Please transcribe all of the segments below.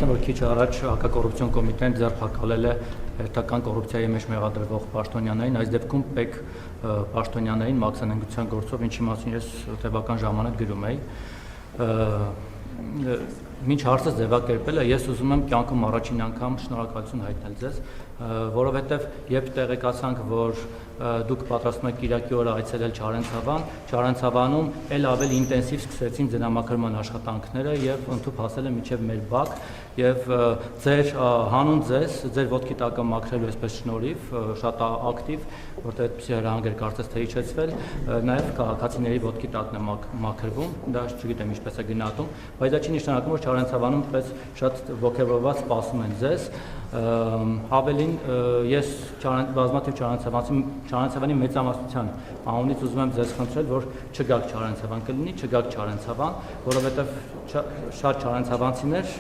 ասեմ, որ քիչ առաջ հակակոռուպցիոն կոմիտեն ձեռնարկել է հերթական կոռուպցիայի մեջ մեղադրվող պաշտոնյաներին, այս դեպքում Պեկ պաշտոնյաներին մաքսանենգության գործով, ինչի մասին ես տևական ժամանակ գրում էի։ Մինչ հարցը ձևակերպելը ես ուզում եմ կյանքում առաջին անգամ շնորհակալություն հայտնել ձեզ, որովհետև երբ տեղեկացանք, որ դուք պատրաստում եք Կիրակի օրը այցելել Չարենցավանում էլ ավելի ինտենսիվ սկսեցին ձնամաքրման աշխատանքները եւ ընդհուպ հասել են մինչեւ մեր բակ եւ ձեր հանուն ձեզ ձեր ոտքի տակը մաքրելու այսպես շնորհիվ շատ ակտիվ, որտեղ այդպիսի հրահանգ էր կարծես թե իջեցվել, նաեւ քաղաքացիների ոտքի տակն է մաքրվում, դա չգիտեմ ինչպես է գնահատում, բայց դա չի նշանակում, որ Չարենցավանում պես շատ ողջավորված սպասում են ձեզ։ Հավելին ես բազմաթիվ Չարենցավանի մեծամասնության անունից ուզում եմ ձեզ խնդրել, որ չգաք Չարենցավան, կլինի չգաք Չարենցավան, որովհետև շատ չարենցավանցիներ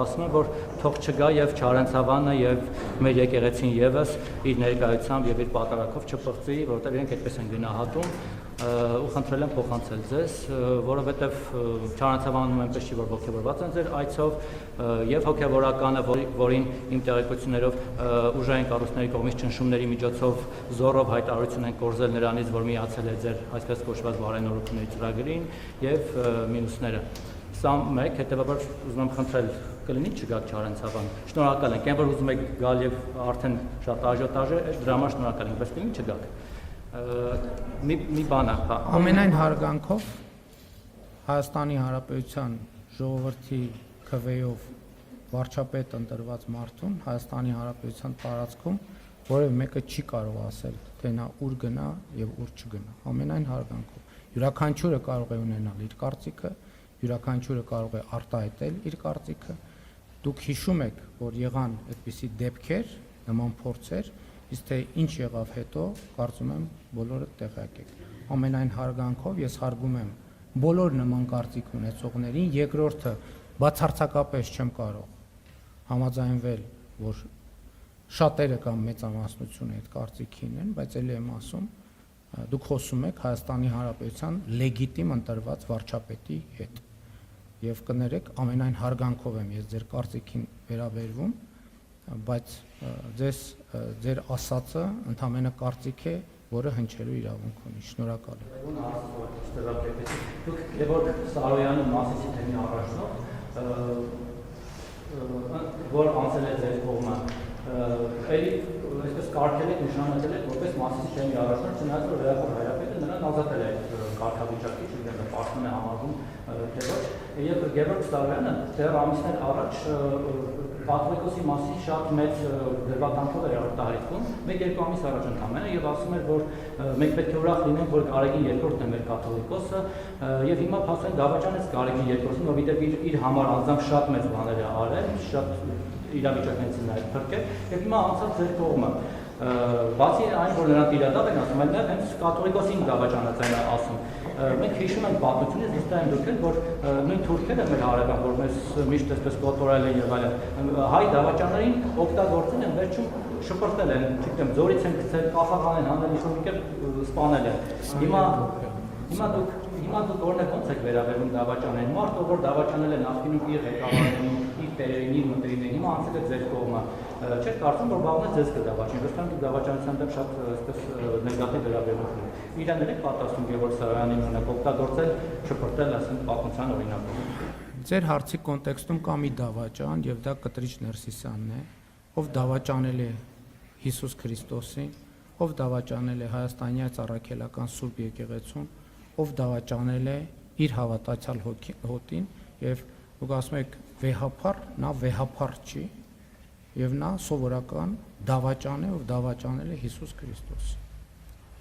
ասում են, որ թող չգա եւ Չարենցավանը եւ մեր եկեղեցին եւս իր ներկայությամբ եւ իր պատարակով չփոխվի, որովհետեւ իրենք այդպես են գնահատում ու խնդրել եմ փոխանցել ձեզ, որովհետև Չարենցավանում այնպես չի, որ ողջավորված են ձեր այցով եւ հոգեվորականը, որին իմ տեղեկություններով ուժային կառույցների կողմից ճնշումների միջոցով զորով հայտարարություն են կորզել նրանից, որ միացել է ձեր այսպես կոչված բարենորությունների ծրագրին եւ մյուսները։ Սա մեկ, հետեւաբար ուզում եմ խնդրել կլինի չգաք Չարենցավան։ Շնորհակալ ենք, այն որ ուզում եք գալ եւ արդեն շատ աժիոտաժ է, դրա համար շնորհակալ ենք, բայց կլինի չգաք։ Մի բան է, հա։ Ամենայն հարգանքով Հայաստանի Հանրապետության ժողովրդի քվեով վարչապետ ընտրված մարդուն Հայաստանի Հանրապետության տարածքում որևէ մեկը չի կարող ասել, թե նա ուր գնա եւ ուր չգնա։ Ամենայն հարգանքով։ Յուրաքանչյուրը կարող է ունենալ իր կարծիքը, յուրաքանչյուրը կարող է արտահայտել իր կարծիքը։ Դուք հիշում եք, որ եղան այդպիսի դեպքեր, նման փորձեր, իսկ թե ինչ եղավ հետո, կարծում եմ բոլորը տեղյակ եք։ Ամենայն հարգանքով ես հարգում եմ բոլոր նման կարծիք ունեցողներին, երկրորդը բացարձակապես չեմ կարող համաձայնվել, որ շատերը կամ մեծամասնությունը այդ կարծիքին են, բայց ելի եմ ասում, դուք խոսում եք Հայաստանի Հանրապետության լեգիտիմ ընտրված վարչապետի հետ եւ կներեք ամենայն հարգանքով եմ ես ձեր կարծիքին վերաբերվում, բայց ձեր ասածը ընդամենը կարծիք է, որը հնչելու իրավունք ունի։ Շնորհակալ եմ։ Դուք Գևորգ Սարոյանի Մասիսի թեմի առաջնորդ, որ անցել է ձեր կողմը, էլի այսպես կարգել եք, նշանակել եք, որպես Մասիսի թեմի առաջնորդ, չնայած որ Լեոպոլդ Հայրապետը նրան ազատել է այդ կարգավիճակից, չգիտեմ, պաշտպան է համարվում, թե ոչ, եւ Գևորգ Սարոյանը դեռ ամիսներ առաջ Կաթողիկոսի մասին շատ մեծ դրվատանքով էր արտահայտվում, 1-2 ամիս առաջ ընդամենը եւ ասում էր, որ մենք պետք է ուրախ լինենք, որ Գարեգին երկրորդն է մեր կաթողիկոսը եւ հիմա փաստորեն դավաճանեց Գարեգին երկրորդին, որովհետեւ իր համար անձամբ շատ մեծ բաներ է արել, շատ իրավիճակներից է փրկել եւ հիմա անցած ձեր կողմը բացի այն, որ նրանք իրադարձ են ասում, այլ նաև հենց կաթողիկոսին դավաճանած են ասում։ Մենք հիշում ենք պատմությունից, վստահ եմ դուք եք, որ նույն թուրքերը մեր հարևան, որ մեզ միշտ այսպես կոտորել են եւ այլն, հայ դավաճաններին օգտագործել են, վերջում շփրտել են, չգիտեմ, ձորից են գցել, կախարան են հանել, ինչ-որ մի կերպ սպանել են։ Հիմա դուք օրինակ ոնց եք վերաբերվում դավաճաններին, մարդը որ դավաճանել է նախկինում իր ղեկավարներին, իր տերերին, իր մտերիմներին, հիմա անցել է ձեր կողմը, չեք կարծում, որ վաղուց ձեզ կդավաճանի, ոչ թե դուք դավաճանության դեմ շատ այսպես նեգատիվ վերաբերմունք ունեք։ Իրաներ եք պատասխանում Գևորգ Սարոյանին օրինակ օգտագործել, շփրտել, ասենք, պատմության օրինակով։ Ձեր հարցի կոնտեքստում կա մի դավաճան եւ դա Կտրիչ Ներսիսյանն է, ով դավաճանել է Հիսուս Քրիստոսին, ով դավաճանել է Հայաստանյաց առաքելական Սուրբ եկեղեցուն, ով դավաճանել է իր հավատացյալ հոտին եւ դուք ասում եք վեհափառ, նա վեհափառ չի եւ նա սովորական դավաճան է, ով դավաճանել է Հիսուս Քրիստոսին։